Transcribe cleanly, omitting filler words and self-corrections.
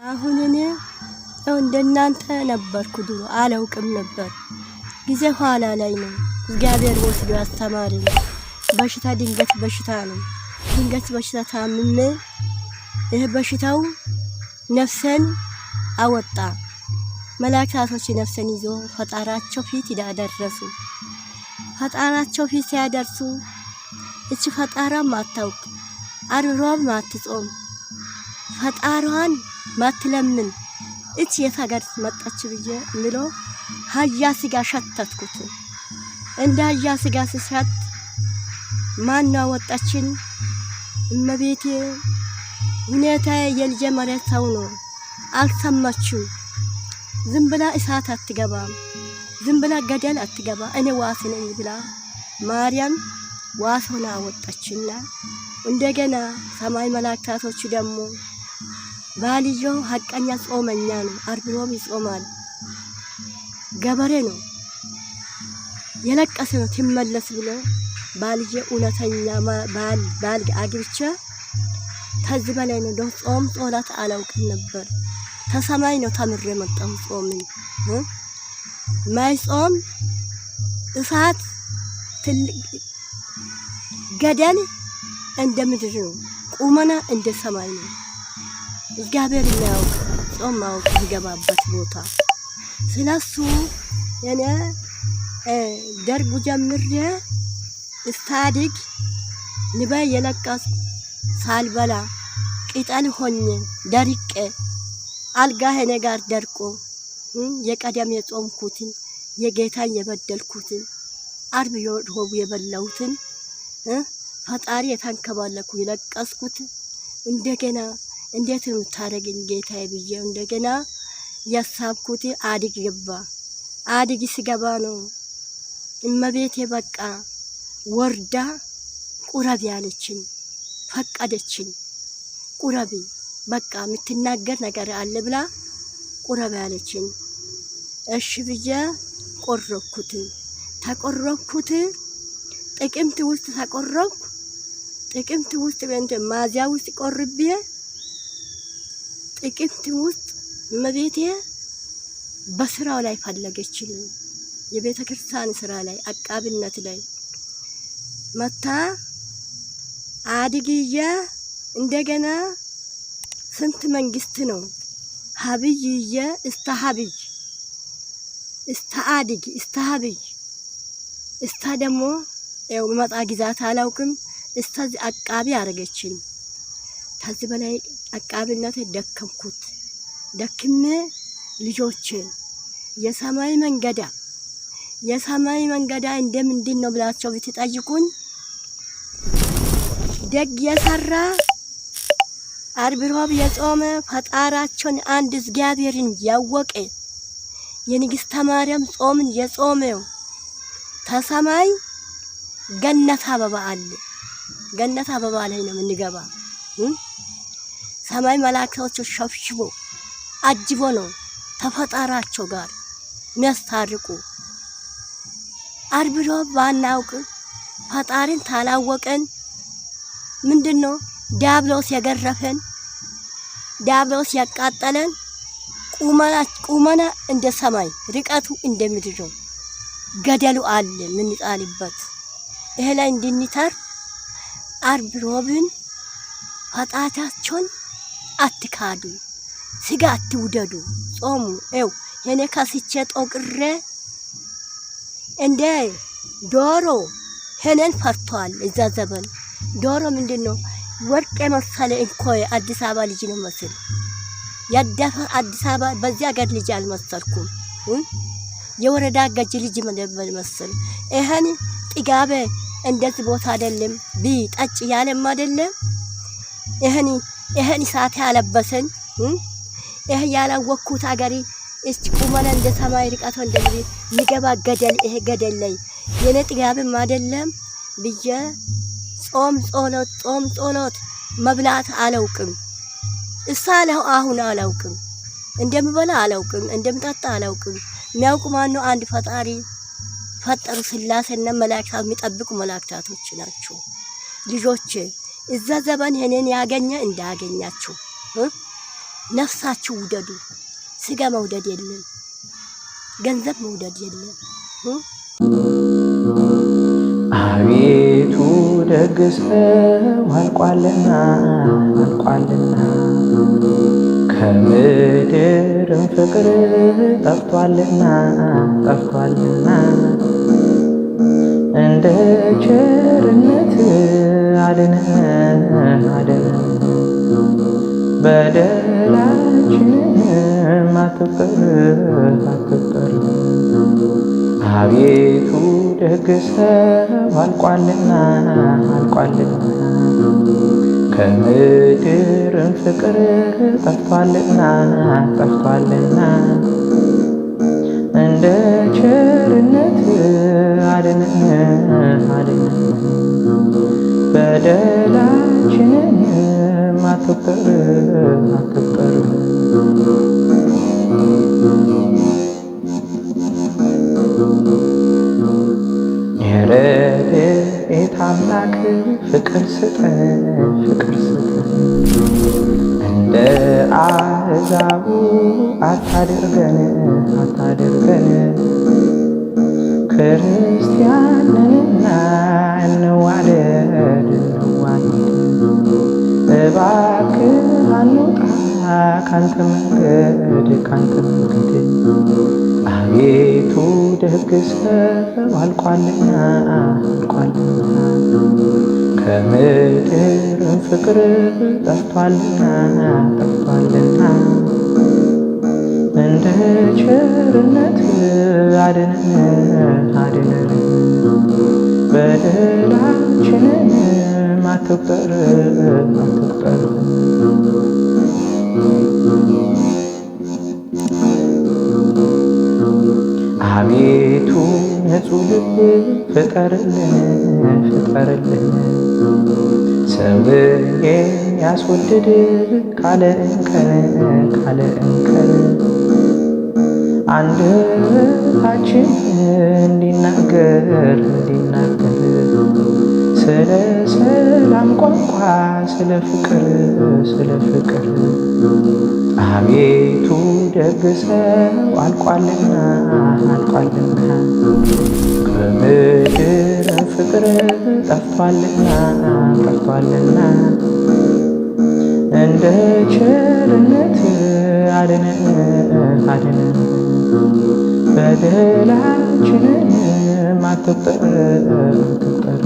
አሁን እኔ እንደናንተ ነበርኩ ድሮ አላውቅም ነበር። ጊዜ ኋላ ላይ ነው እግዚአብሔር ወስዶ ያስተማረኝ። በሽታ ድንገት በሽታ ነው። ድንገት በሽታ ታምሜ ይሄ በሽታው ነፍሰን አወጣ። መላእክቶች ነፍሰን ይዞ ፈጣራቸው ፊት ያደረሱ። ፈጣራቸው ፊት ያደርሱ እቺ ፈጣራም አታውቅ አርሮብ ማትጾም ፈጣሯን ማትለምን እቺ የታገር መጣች ብዬ ምሎ ሀያ ስጋ ሸተትኩት። እንደ ሀያ ስጋ ስሸት ማን ወጣችን? እመቤቴ ሁኔታ የልጄ መሬት ሰው ነው አልሰማችው። ዝም ብላ እሳት አትገባም፣ ዝም ብላ ገደል አትገባ። እኔ ዋስ ነኝ ብላ ማርያም ዋስ ሆና ወጣችና እንደገና ሰማይ መላእክቶች ደግሞ ባልጆ ሐቀኛ ጾመኛ ነው፣ አርብሮም ይጾማል፣ ገበሬ ነው፣ የለቀሰ ነው ትመለስ ብሎ ባልጆ እውነተኛ ባል አግብቼ ከዚህ በላይ ነው ጾም ጾላት አላውቅም ነበር። ተሰማይ ነው ተምሬ መጣሁ ጾምን። ማይጾም እሳት ትልቅ ገደል እንደ ምድር ነው፣ ቁመና እንደ ሰማይ ነው። እግዚአብሔር ያውቅ ጾም ማውቅ ይገባበት ቦታ ስለሱ የኔ ደርጉ ጀምሬ እስታዲግ ንበይ የለቀስ ሳልበላ ቅጠል ሆኜ ደርቄ አልጋ ሄኔ ጋር ደርቆ የቀደም የጾምኩትን የጌታን የበደልኩትን አርብ ሮብ የበላሁትን ፈጣሪ የተንከባለኩ የለቀስኩት እንደገና እንዴት ነው ታረግኝ ጌታዬ ብዬ እንደገና ያሳብኩት አዲግ ገባ። አዲግ ሲገባ ነው እመቤቴ በቃ ወርዳ ቁረብ ያለችኝ፣ ፈቀደችኝ። ቁረቢ በቃ የምትናገር ነገር አለ ብላ ቁረብ ያለችኝ። እሺ ብዬ ቆረኩት። ተቆረኩት ጥቅምት ውስጥ ተቆረኩ። ጥቅምት ውስጥ ማዚያ ውስጥ ቆርቤ ጥቅምት ውስጥ እመቤቴ በስራው ላይ ፈለገችልኝ። የቤተ ክርስቲያን ስራ ላይ አቃብነት ላይ መታ አድግዬ እንደገና ስንት መንግስት ነው ሀብይዬ እስተ ሀብይ እስተ አድግ እስተ ሀብይ እስታ ደግሞ መጣ ግዛት አላውቅም እስታዚህ አቃቢ አረገችኝ። ከዚህ በላይ አቃብነት ደከምኩት። ደክሜ ልጆቼ የሰማይ መንገዳ እንደምንድን ነው ብላችሁ ብትጠይቁኝ ደግ የሰራ አርብ ሮብ የጾመ ፈጣራቸውን አንድ እግዚአብሔርን ያወቀ የንግስተ ማርያም ጾምን የጾመው ተሰማይ ገነት አበባ አለ። ገነት አበባ ላይ ነው የምንገባ። ሰማይ መላእክቶች ሸፍሽቦ አጅቦ ነው ተፈጣራቸው ጋር የሚያስታርቁ። አርብ ሮብ ባናውቅ ፈጣሪን ታላወቀን ምንድነው ዲያብሎስ የገረፈን ዲያብሎስ ያቃጠለን ቁመና እንደ ሰማይ ርቀቱ እንደ ምድር ነው። ገደሉ አለ ምን ጣልበት ይሄ ላይ እንድንተር አርብ ሮብን ፈጣታቸውን አትካዱ፣ ስጋ አትውደዱ፣ ጾሙ። የኔ ከስቼ ጦቅሬ እንደ ዶሮ ሄነን ፈርቷል። እዛ ዘበን ዶሮ ምንድነው ወርቅ የመሰለ እንኮይ አዲስ አበባ ልጅ ነው መስል ያደፈ አዲስ አበባ በዚህ ሀገር ልጅ አልመሰልኩም። የወረዳ ገጅ ልጅ መደበል መስል ይሄን ጥጋበ እንደዚህ ቦታ አይደለም ቢጠጭ ያለም አይደለም። ይሄን ሰዓት ያለበሰኝ ይሄ ያላወኩት አገሪ እስቲ ቁመና እንደ ሰማይ ርቀቱ እንደዚህ ንገባ ገደል ይሄ ገደል ላይ የኔ ጥጋብም አይደለም ብዬ ጾም ጾሎት መብላት አላውቅም። እሳለው አሁን አላውቅም፣ እንደምበላ አላውቅም፣ እንደምጠጣ አላውቅም። የሚያውቁ ማነው? አንድ ፈጣሪ ፈጠሩ ስላሴና መላእክት የሚጠብቁ መላእክቶች ናቸው። ልጆቼ እዛ ዘበን እኔን ያገኘ እንዳያገኛችሁ ነፍሳችሁ ውደዱ። ስጋ መውደድ የለም፣ ገንዘብ መውደድ የለም። አቤቱ ደግ ሰው አልቋልና አልቋልና ከምድርም ፍቅር ጠፍቷልና ጠፍቷልና እንደ ቸርነት አድነን አድነን በደላችንን አትቁጠር አትቁጠር። አቤቱ ደግ ሰው አልቋልና አልቋልና ከምድርም ፍቅር ጠፍቷልና ጠፍቷልና እንደ ቸርነት አድነን አድነን በደላችንን አትቁጠር አትቁጠር። የረድኤት አምላክ ፍቅር ስጠን ፍቅር ስጠን እንደ አሕዛቡ አታድርገን አታድርገን ክርስቲያን ነንና እንዋደድ እንዋደድ እባክህ አንውጣ ካንተ መንገድ ካንተ መንገድ አቤቱ ደግ ሰው አልቋልና አልቋልና ከምድርም ፍቅር ጠፍቷልና ጠፍቷልና እንደ ቸርነት አድነን አድነን በደላችንን አትቁጠር አትቁጠር። አቤቱ ንጹሕ ልብ ፍጠርልን ፍጠርልን ሰውን የሚያስወድድ ካለ እንከን ካለ እንከን አንደበታችን እንዲናገር እንዲናገር ስለ ሰላም ቋንቋ ስለ ፍቅር ስለ ፍቅር አቤቱ ደግ ሰው አልቋልና አልቋልና ከምድር ፍቅር ጠፍቷልና ጠፍቷልና እንደ ቸርነት አድነን አድነን በደላችንን አትቁጠር አትቁጠር።